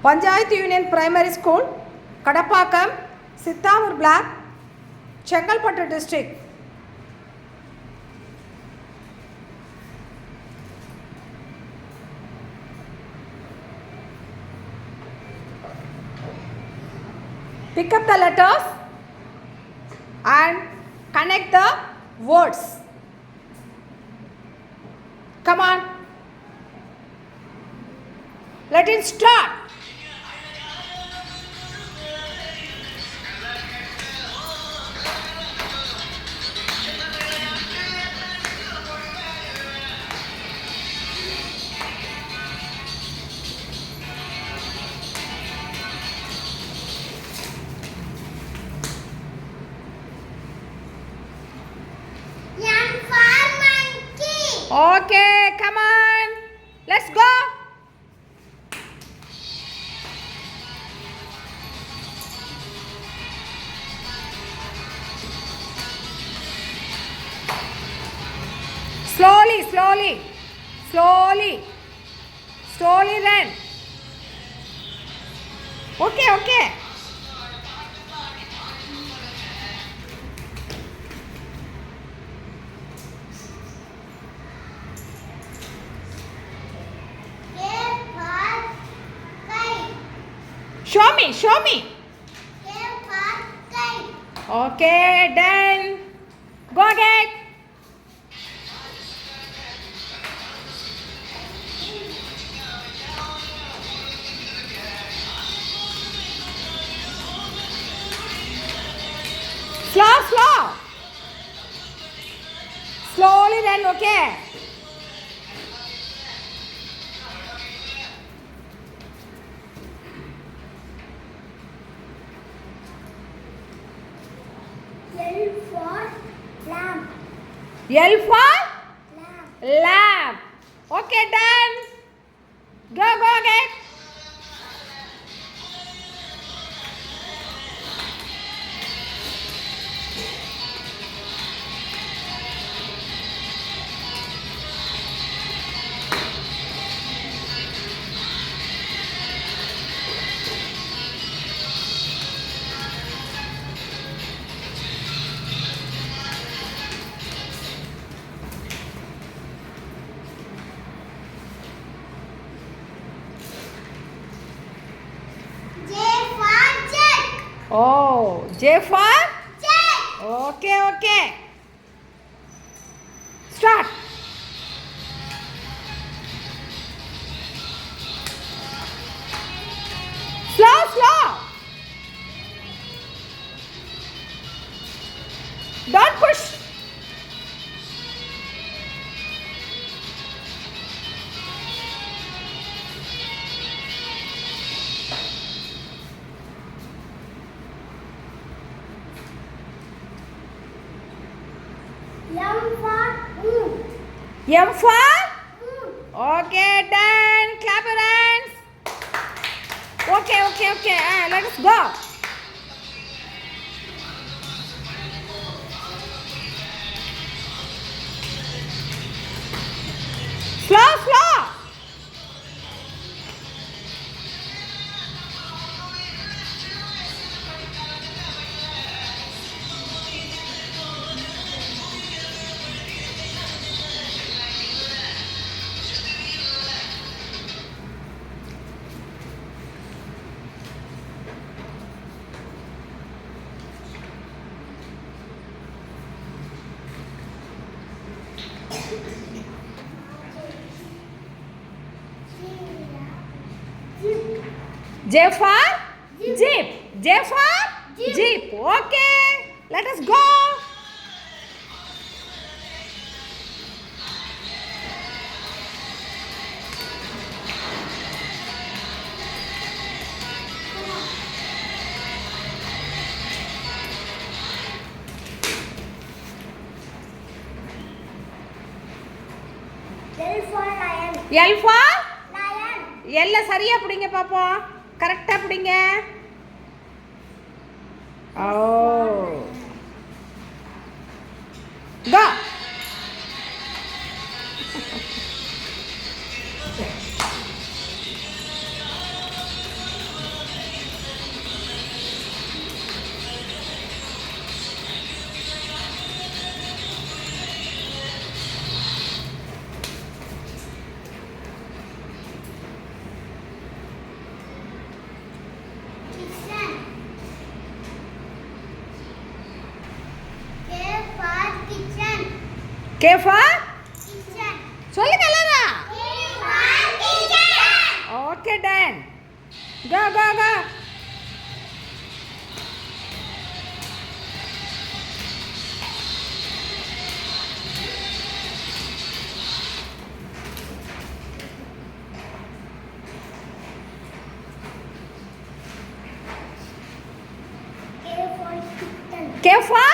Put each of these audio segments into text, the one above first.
Panchayat Union Primary School, Kadapakam, Sittamur Block, Chengalpattu District. Pick up the letters and connect the words. Come on. Let it start. Okay, come on. Let's go. Slowly, slowly, slowly, slowly run. Okay, okay. Show me, show me. Okay, done. Go again. Slow, slow. Slowly run, okay? L for lamp. L for Lamp. lamp. Okay, done. Go, go again. J for jet. Oh, J for? Jet. Okay, okay. Start. Slow, slow. Don't push. M for moon. M for? Moon. Okay, done. Clap your hands. Okay, okay, okay. Let us go. Slow, slow. J for? Jeep. J for? Jeep. Okay. Let us go. L for lion. L for? Lion. L சரியா பிடிங்க பாப்போம். கரெக்டா பிடிங்க. Oh. Go. K for Kitchen. சொல்லுங்க எல்லாரும். K for kitchen. Okay, done. Go, go, go. K for kitten. K for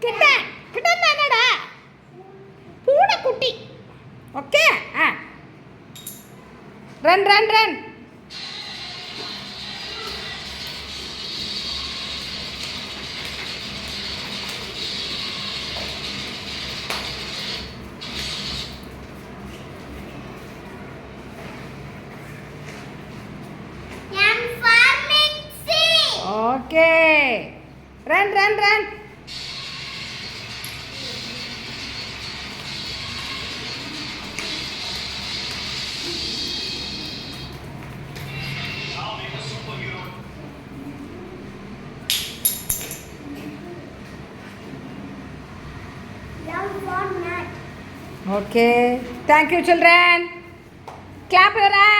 kitten. Kitten என்னடா? பூனைக்குட்டி. Okay? Run, run, run. M for Mixie. Okay. Run, run, run. L for nut. Okay. Thank you, children. Clap your hands.